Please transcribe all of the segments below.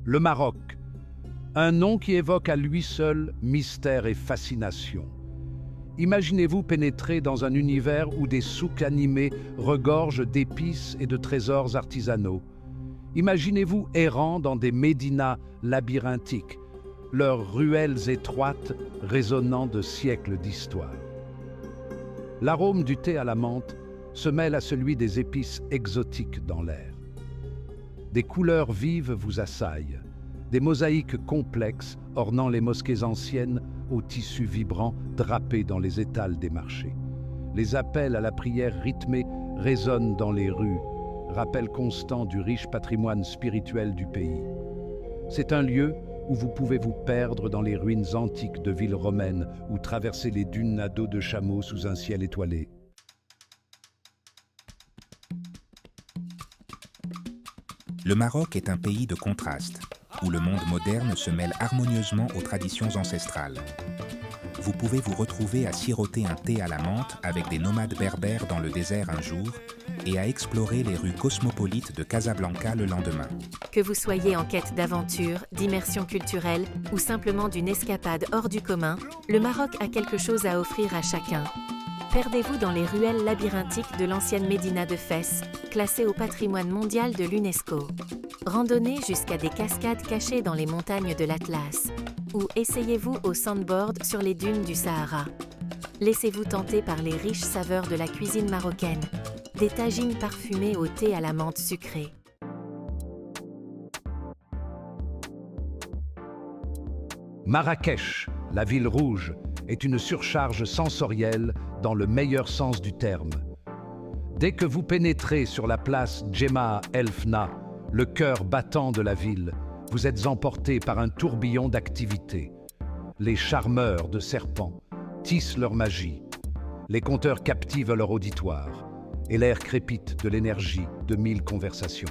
Le Maroc, un nom qui évoque à lui seul mystère et fascination. Imaginez-vous pénétrer dans un univers où des souks animés regorgent d'épices et de trésors artisanaux. Imaginez-vous errant dans des médinas labyrinthiques, leurs ruelles étroites résonnant de siècles d'histoire. L'arôme du thé à la menthe se mêle à celui des épices exotiques dans l'air. Des couleurs vives vous assaillent, des mosaïques complexes ornant les mosquées anciennes aux tissus vibrants drapés dans les étals des marchés. Les appels à la prière rythmée résonnent dans les rues, rappel constant du riche patrimoine spirituel du pays. C'est un lieu où vous pouvez vous perdre dans les ruines antiques de villes romaines ou traverser les dunes à dos de chameaux sous un ciel étoilé. Le Maroc est un pays de contrastes, où le monde moderne se mêle harmonieusement aux traditions ancestrales. Vous pouvez vous retrouver à siroter un thé à la menthe avec des nomades berbères dans le désert un jour et à explorer les rues cosmopolites de Casablanca le lendemain. Que vous soyez en quête d'aventure, d'immersion culturelle ou simplement d'une escapade hors du commun, le Maroc a quelque chose à offrir à chacun. Perdez-vous dans les ruelles labyrinthiques de l'ancienne médina de Fès, classée au patrimoine mondial de l'UNESCO. Randonnez jusqu'à des cascades cachées dans les montagnes de l'Atlas. Ou essayez-vous au sandboard sur les dunes du Sahara. Laissez-vous tenter par les riches saveurs de la cuisine marocaine. Des tagines parfumées au thé à la menthe sucrée. Marrakech, la ville rouge, est une surcharge sensorielle dans le meilleur sens du terme. Dès que vous pénétrez sur la place Djemma El Fna, le cœur battant de la ville, vous êtes emporté par un tourbillon d'activités. Les charmeurs de serpents tissent leur magie, les conteurs captivent leur auditoire, et l'air crépite de l'énergie de 1000 conversations.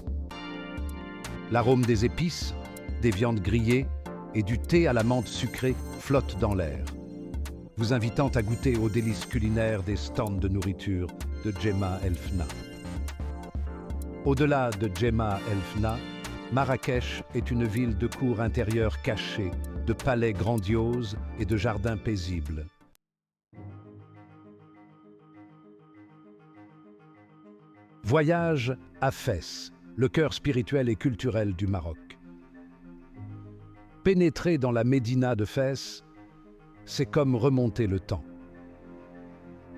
L'arôme des épices, des viandes grillées et du thé à la menthe sucrée flotte dans l'air, vous invitant à goûter aux délices culinaires des stands de nourriture de Djemma El Fna. Au-delà de Djemma El Fna, Marrakech est une ville de cours intérieures cachées, de palais grandioses et de jardins paisibles. Voyage à Fès, le cœur spirituel et culturel du Maroc. Pénétrer dans la médina de Fès, c'est comme remonter le temps.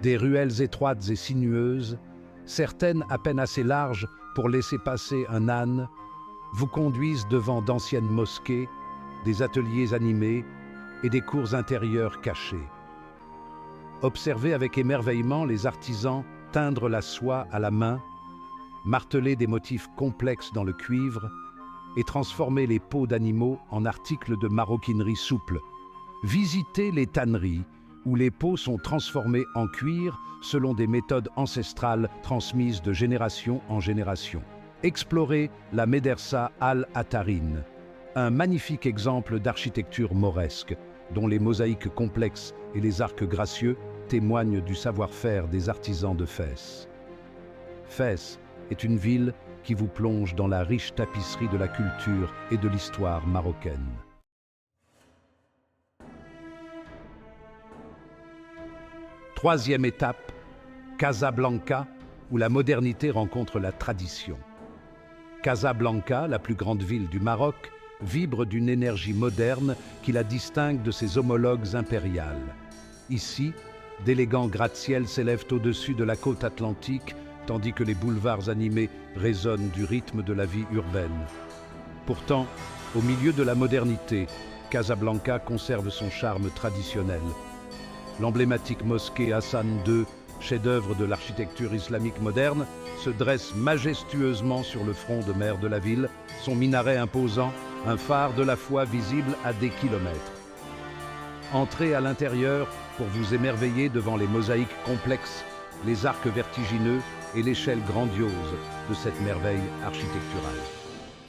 Des ruelles étroites et sinueuses, certaines à peine assez larges pour laisser passer un âne, vous conduisent devant d'anciennes mosquées, des ateliers animés et des cours intérieures cachées. Observez avec émerveillement les artisans teindre la soie à la main, marteler des motifs complexes dans le cuivre et transformer les peaux d'animaux en articles de maroquinerie souple. Visitez les tanneries où les peaux sont transformées en cuir selon des méthodes ancestrales transmises de génération en génération. Explorez la Médersa Al-Attarine, un magnifique exemple d'architecture mauresque, dont les mosaïques complexes et les arcs gracieux témoignent du savoir-faire des artisans de Fès. Fès est une ville qui vous plonge dans la riche tapisserie de la culture et de l'histoire marocaine. Troisième étape, Casablanca, où la modernité rencontre la tradition. Casablanca, la plus grande ville du Maroc, vibre d'une énergie moderne qui la distingue de ses homologues impériales. Ici, d'élégants gratte-ciel s'élèvent au-dessus de la côte atlantique, tandis que les boulevards animés résonnent du rythme de la vie urbaine. Pourtant, au milieu de la modernité, Casablanca conserve son charme traditionnel. L'emblématique mosquée Hassan II, chef-d'œuvre de l'architecture islamique moderne, se dresse majestueusement sur le front de mer de la ville, son minaret imposant, un phare de la foi visible à des kilomètres. Entrez à l'intérieur pour vous émerveiller devant les mosaïques complexes, les arcs vertigineux et l'échelle grandiose de cette merveille architecturale.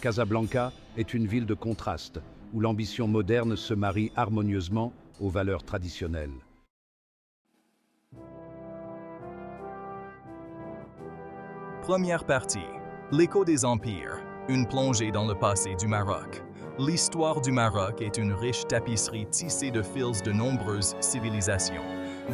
Casablanca est une ville de contraste, où l'ambition moderne se marie harmonieusement aux valeurs traditionnelles. Première partie. L'écho des empires. Une plongée dans le passé du Maroc. L'histoire du Maroc est une riche tapisserie tissée de fils de nombreuses civilisations.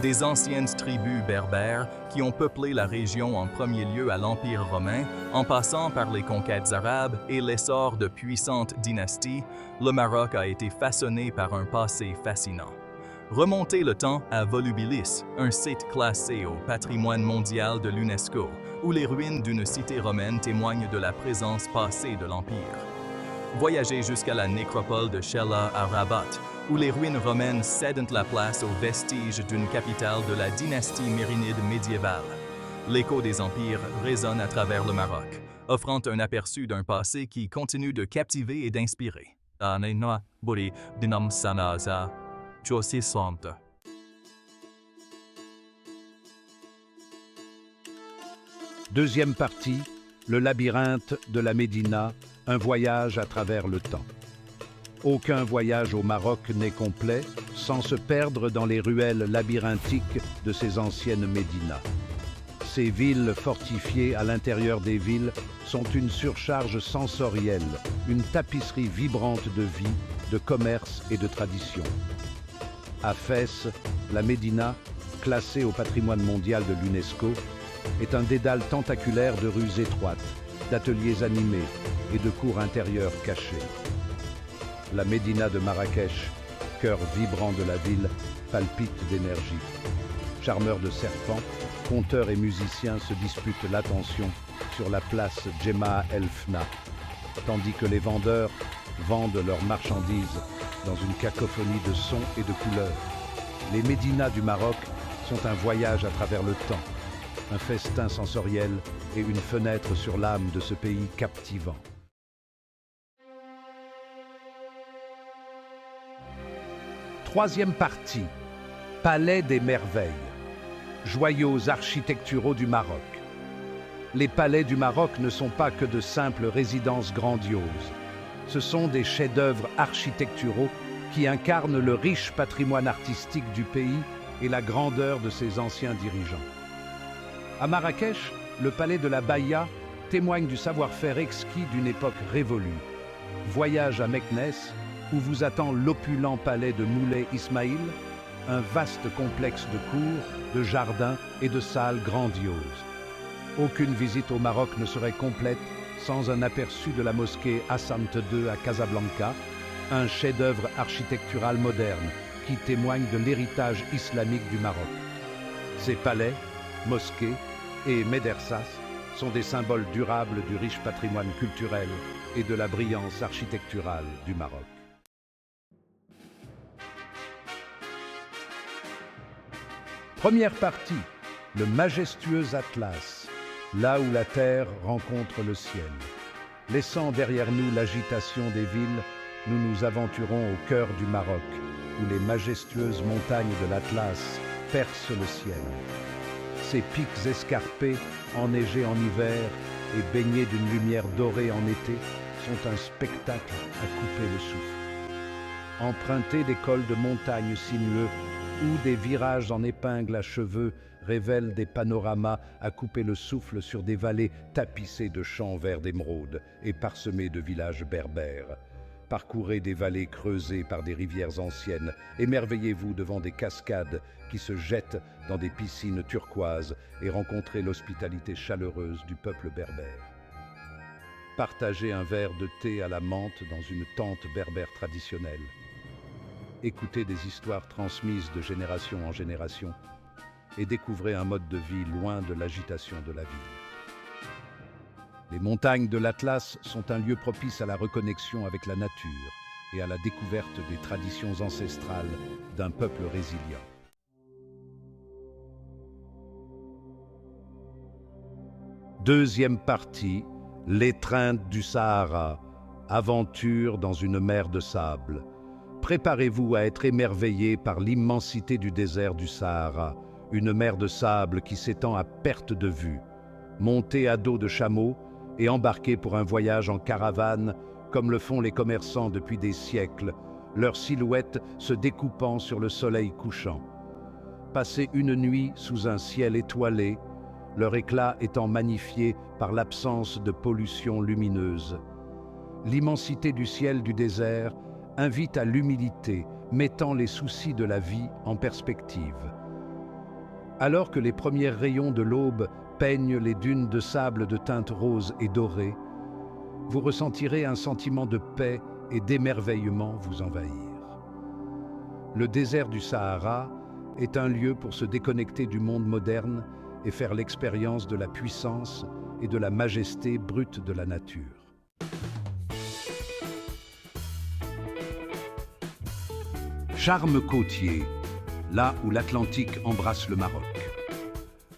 Des anciennes tribus berbères qui ont peuplé la région en premier lieu à l'Empire romain, en passant par les conquêtes arabes et l'essor de puissantes dynasties, le Maroc a été façonné par un passé fascinant. Remontez le temps à Volubilis, un site classé au patrimoine mondial de l'UNESCO, où les ruines d'une cité romaine témoignent de la présence passée de l'Empire. Voyagez jusqu'à la nécropole de Chella à Rabat, où les ruines romaines cèdent la place aux vestiges d'une capitale de la dynastie mérinide médiévale. L'écho des empires résonne à travers le Maroc, offrant un aperçu d'un passé qui continue de captiver et d'inspirer. Deuxième partie, le labyrinthe de la Médina, un voyage à travers le temps. Aucun voyage au Maroc n'est complet sans se perdre dans les ruelles labyrinthiques de ces anciennes médinas. Ces villes fortifiées à l'intérieur des villes sont une surcharge sensorielle, une tapisserie vibrante de vie, de commerce et de tradition. À Fès, la Médina, classée au patrimoine mondial de l'UNESCO, est un dédale tentaculaire de rues étroites, d'ateliers animés et de cours intérieurs cachés. La Médina de Marrakech, cœur vibrant de la ville, palpite d'énergie. Charmeurs de serpents, conteurs et musiciens se disputent l'attention sur la place Djemma El Fna, tandis que les vendeurs vendent leurs marchandises dans une cacophonie de sons et de couleurs. Les Médinas du Maroc sont un voyage à travers le temps, un festin sensoriel et une fenêtre sur l'âme de ce pays captivant. Troisième partie, Palais des Merveilles, joyaux architecturaux du Maroc. Les palais du Maroc ne sont pas que de simples résidences grandioses. Ce sont des chefs-d'œuvre architecturaux qui incarnent le riche patrimoine artistique du pays et la grandeur de ses anciens dirigeants. À Marrakech, le palais de la Baïa témoigne du savoir-faire exquis d'une époque révolue. Voyage à Meknès, où vous attend l'opulent palais de Moulay Ismaïl, un vaste complexe de cours, de jardins et de salles grandioses. Aucune visite au Maroc ne serait complète sans un aperçu de la mosquée Hassan II à Casablanca, un chef-d'œuvre architectural moderne qui témoigne de l'héritage islamique du Maroc. Ces palais, mosquées et médersas sont des symboles durables du riche patrimoine culturel et de la brillance architecturale du Maroc. Première partie, le majestueux Atlas, là où la terre rencontre le ciel. Laissant derrière nous l'agitation des villes, nous nous aventurons au cœur du Maroc, où les majestueuses montagnes de l'Atlas percent le ciel. Ces pics escarpés, enneigés en hiver et baignés d'une lumière dorée en été, sont un spectacle à couper le souffle. Empruntés des cols de montagnes sinueux ou des virages en épingles à cheveux révèlent des panoramas à couper le souffle sur des vallées tapissées de champs verts d'émeraude et parsemées de villages berbères. Parcourez des vallées creusées par des rivières anciennes, émerveillez-vous devant des cascades qui se jettent dans des piscines turquoises et rencontrez l'hospitalité chaleureuse du peuple berbère. Partagez un verre de thé à la menthe dans une tente berbère traditionnelle. Écoutez des histoires transmises de génération en génération et découvrez un mode de vie loin de l'agitation de la ville. Les montagnes de l'Atlas sont un lieu propice à la reconnexion avec la nature et à la découverte des traditions ancestrales d'un peuple résilient. Deuxième partie, l'étreinte du Sahara, aventure dans une mer de sable. Préparez-vous à être émerveillé par l'immensité du désert du Sahara, une mer de sable qui s'étend à perte de vue. Montez à dos de chameau et embarquez pour un voyage en caravane comme le font les commerçants depuis des siècles, leurs silhouettes se découpant sur le soleil couchant. Passez une nuit sous un ciel étoilé, leur éclat étant magnifié par l'absence de pollution lumineuse. l'immensité du ciel du désert invite à l'humilité, mettant les soucis de la vie en perspective. Alors que les premiers rayons de l'aube peignent les dunes de sable de teinte rose et dorée, vous ressentirez un sentiment de paix et d'émerveillement vous envahir. Le désert du Sahara est un lieu pour se déconnecter du monde moderne et faire l'expérience de la puissance et de la majesté brute de la nature. Charme côtier, là où l'Atlantique embrasse le Maroc.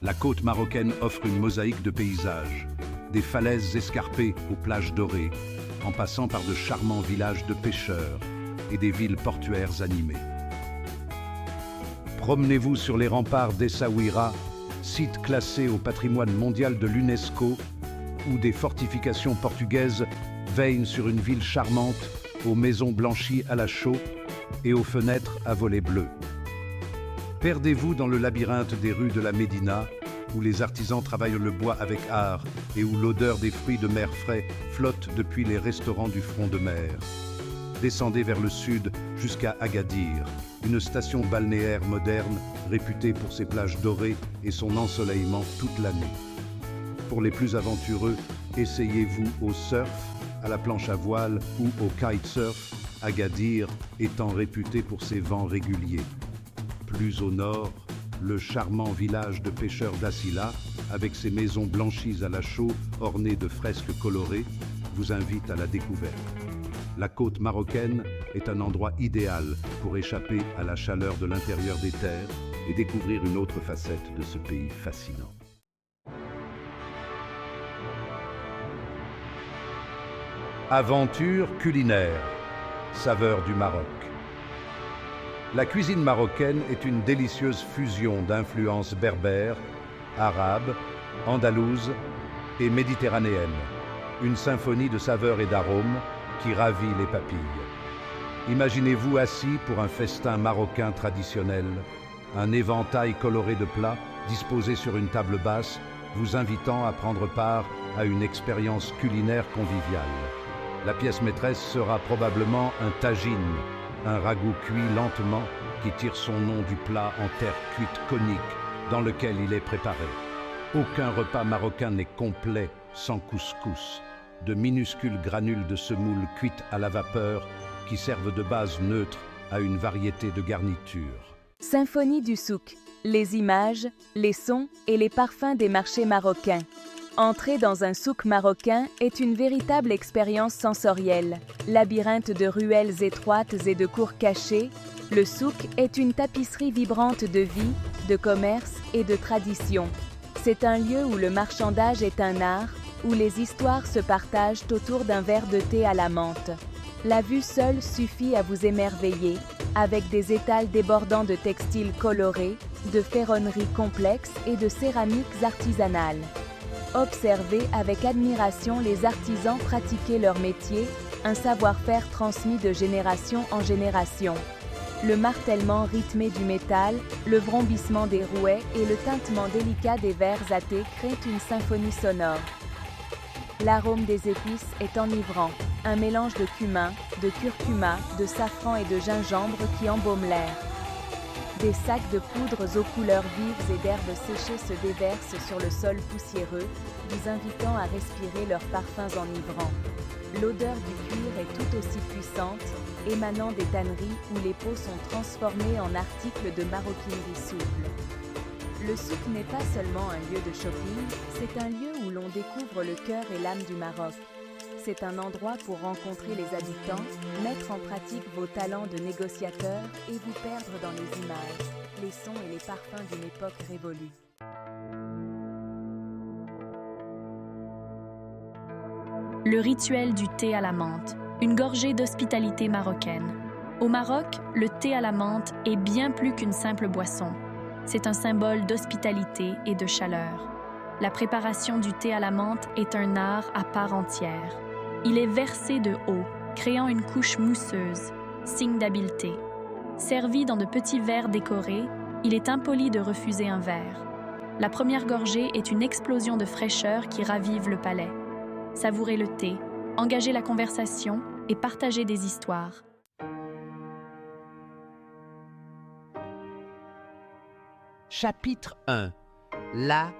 La côte marocaine offre une mosaïque de paysages, des falaises escarpées aux plages dorées, en passant par de charmants villages de pêcheurs et des villes portuaires animées. Promenez-vous sur les remparts d'Essaouira, site classé au patrimoine mondial de l'UNESCO, où des fortifications portugaises veillent sur une ville charmante, aux maisons blanchies à la chaux et aux fenêtres à volets bleus. Perdez-vous dans le labyrinthe des rues de la Médina, où les artisans travaillent le bois avec art et où l'odeur des fruits de mer frais flotte depuis les restaurants du front de mer. Descendez vers le sud jusqu'à Agadir, une station balnéaire moderne réputée pour ses plages dorées et son ensoleillement toute l'année. Pour les plus aventureux, essayez-vous au surf, à la planche à voile ou au kitesurf, Agadir étant réputé pour ses vents réguliers. Plus au nord, le charmant village de pêcheurs d'Assila, avec ses maisons blanchies à la chaux ornées de fresques colorées, vous invite à la découverte. La côte marocaine est un endroit idéal pour échapper à la chaleur de l'intérieur des terres et découvrir une autre facette de ce pays fascinant. Aventure culinaire, saveur du Maroc. La cuisine marocaine est une délicieuse fusion d'influences berbères, arabes, andalouses et méditerranéennes. Une symphonie de saveurs et d'arômes qui ravit les papilles. Imaginez-vous assis pour un festin marocain traditionnel, un éventail coloré de plats disposés sur une table basse, vous invitant à prendre part à une expérience culinaire conviviale. La pièce maîtresse sera probablement un tagine, un ragoût cuit lentement qui tire son nom du plat en terre cuite conique dans lequel il est préparé. Aucun repas marocain n'est complet sans couscous, de minuscules granules de semoule cuites à la vapeur qui servent de base neutre à une variété de garnitures. Symphonie du souk, les images, les sons et les parfums des marchés marocains. Entrer dans un souk marocain est une véritable expérience sensorielle. Labyrinthe de ruelles étroites et de cours cachés, le souk est une tapisserie vibrante de vie, de commerce et de tradition. C'est un lieu où le marchandage est un art, où les histoires se partagent autour d'un verre de thé à la menthe. La vue seule suffit à vous émerveiller, avec des étals débordant de textiles colorés, de ferronneries complexes et de céramiques artisanales. Observez avec admiration les artisans pratiquer leur métier, un savoir-faire transmis de génération en génération. Le martèlement rythmé du métal, le vrombissement des rouets et le tintement délicat des verres à thé créent une symphonie sonore. L'arôme des épices est enivrant, un mélange de cumin, de curcuma, de safran et de gingembre qui embaume l'air. Des sacs de poudres aux couleurs vives et d'herbes séchées se déversent sur le sol poussiéreux, vous invitant à respirer leurs parfums enivrants. L'odeur du cuir est tout aussi puissante, émanant des tanneries où les peaux sont transformées en articles de maroquinerie souple. Le souk n'est pas seulement un lieu de shopping, c'est un lieu où l'on découvre le cœur et l'âme du Maroc. C'est un endroit pour rencontrer les habitants, mettre en pratique vos talents de négociateur et vous perdre dans les images, les sons et les parfums d'une époque révolue. Le rituel du thé à la menthe, une gorgée d'hospitalité marocaine. Au Maroc, le thé à la menthe est bien plus qu'une simple boisson. C'est un symbole d'hospitalité et de chaleur. La préparation du thé à la menthe est un art à part entière. Il est versé de haut, créant une couche mousseuse, signe d'habileté. Servi dans de petits verres décorés, il est impoli de refuser un verre. La première gorgée est une explosion de fraîcheur qui ravive le palais. Savourez le thé, engagez la conversation et partagez des histoires. Chapitre 1. La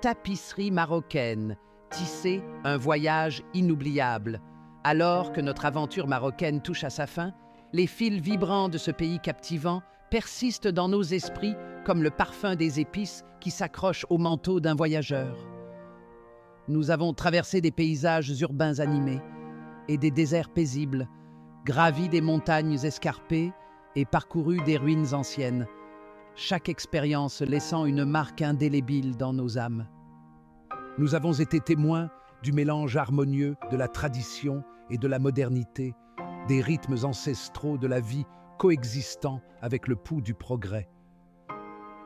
tapisserie marocaine. Tisser un voyage inoubliable. Alors que notre aventure marocaine touche à sa fin, les fils vibrants de ce pays captivant persistent dans nos esprits comme le parfum des épices qui s'accroche au manteau d'un voyageur. Nous avons traversé des paysages urbains animés et des déserts paisibles, gravi des montagnes escarpées et parcouru des ruines anciennes, chaque expérience laissant une marque indélébile dans nos âmes. Nous avons été témoins du mélange harmonieux de la tradition et de la modernité, des rythmes ancestraux de la vie coexistant avec le pouls du progrès.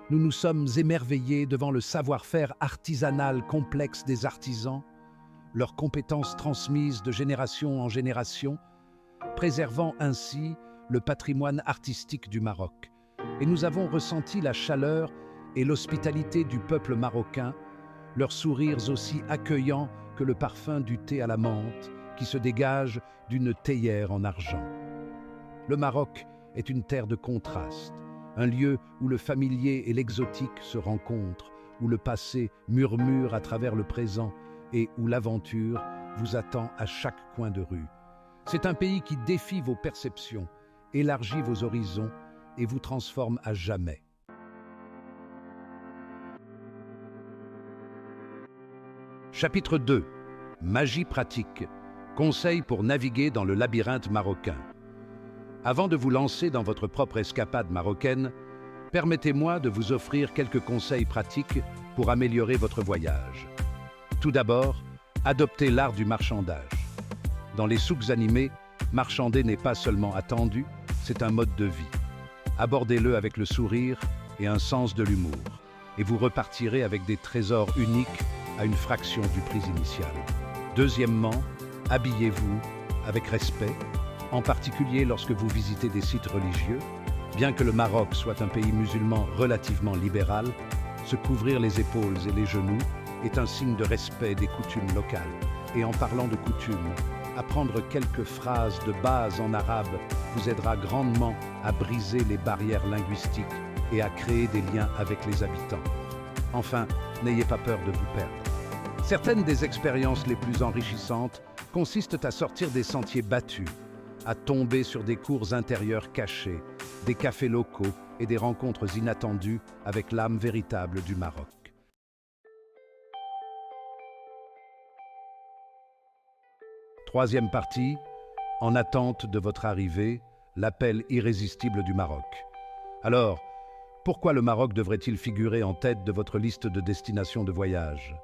Nous nous sommes émerveillés devant le savoir-faire artisanal complexe des artisans, leurs compétences transmises de génération en génération, préservant ainsi le patrimoine artistique du Maroc. Et nous avons ressenti la chaleur et l'hospitalité du peuple marocain, leurs sourires aussi accueillants que le parfum du thé à la menthe qui se dégage d'une théière en argent. Le Maroc est une terre de contraste, un lieu où le familier et l'exotique se rencontrent, où le passé murmure à travers le présent et où l'aventure vous attend à chaque coin de rue. C'est un pays qui défie vos perceptions, élargit vos horizons et vous transforme à jamais. Chapitre 2. Magie pratique. Conseils pour naviguer dans le labyrinthe marocain. Avant de vous lancer dans votre propre escapade marocaine, permettez-moi de vous offrir quelques conseils pratiques pour améliorer votre voyage. Tout d'abord, adoptez l'art du marchandage. Dans les souks animés, marchander n'est pas seulement attendu, c'est un mode de vie. Abordez-le avec le sourire et un sens de l'humour, et vous repartirez avec des trésors uniques à une fraction du prix initial. Deuxièmement, habillez-vous avec respect, en particulier lorsque vous visitez des sites religieux. Bien que le Maroc soit un pays musulman relativement libéral, se couvrir les épaules et les genoux est un signe de respect des coutumes locales. Et en parlant de coutumes, apprendre quelques phrases de base en arabe vous aidera grandement à briser les barrières linguistiques et à créer des liens avec les habitants. Enfin, n'ayez pas peur de vous perdre. Certaines des expériences les plus enrichissantes consistent à sortir des sentiers battus, à tomber sur des cours intérieurs cachés, des cafés locaux et des rencontres inattendues avec l'âme véritable du Maroc. Troisième partie, en attente de votre arrivée, l'appel irrésistible du Maroc. Alors, pourquoi le Maroc devrait-il figurer en tête de votre liste de destinations de voyage?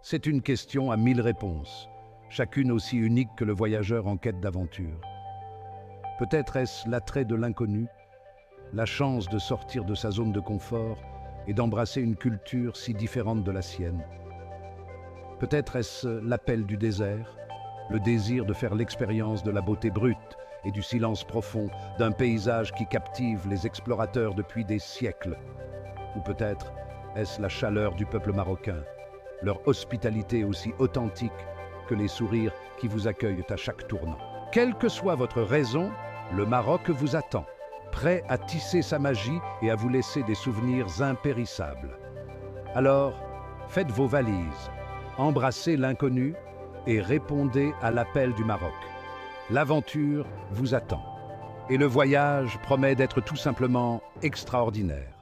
C'est une question à 1000 réponses, chacune aussi unique que le voyageur en quête d'aventure. Peut-être est-ce l'attrait de l'inconnu, la chance de sortir de sa zone de confort et d'embrasser une culture si différente de la sienne. Peut-être est-ce l'appel du désert, le désir de faire l'expérience de la beauté brute et du silence profond d'un paysage qui captive les explorateurs depuis des siècles. Ou peut-être est-ce la chaleur du peuple marocain, leur hospitalité aussi authentique que les sourires qui vous accueillent à chaque tournant. Quelle que soit votre raison, le Maroc vous attend, prêt à tisser sa magie et à vous laisser des souvenirs impérissables. Alors, faites vos valises, embrassez l'inconnu et répondez à l'appel du Maroc. L'aventure vous attend et le voyage promet d'être tout simplement extraordinaire.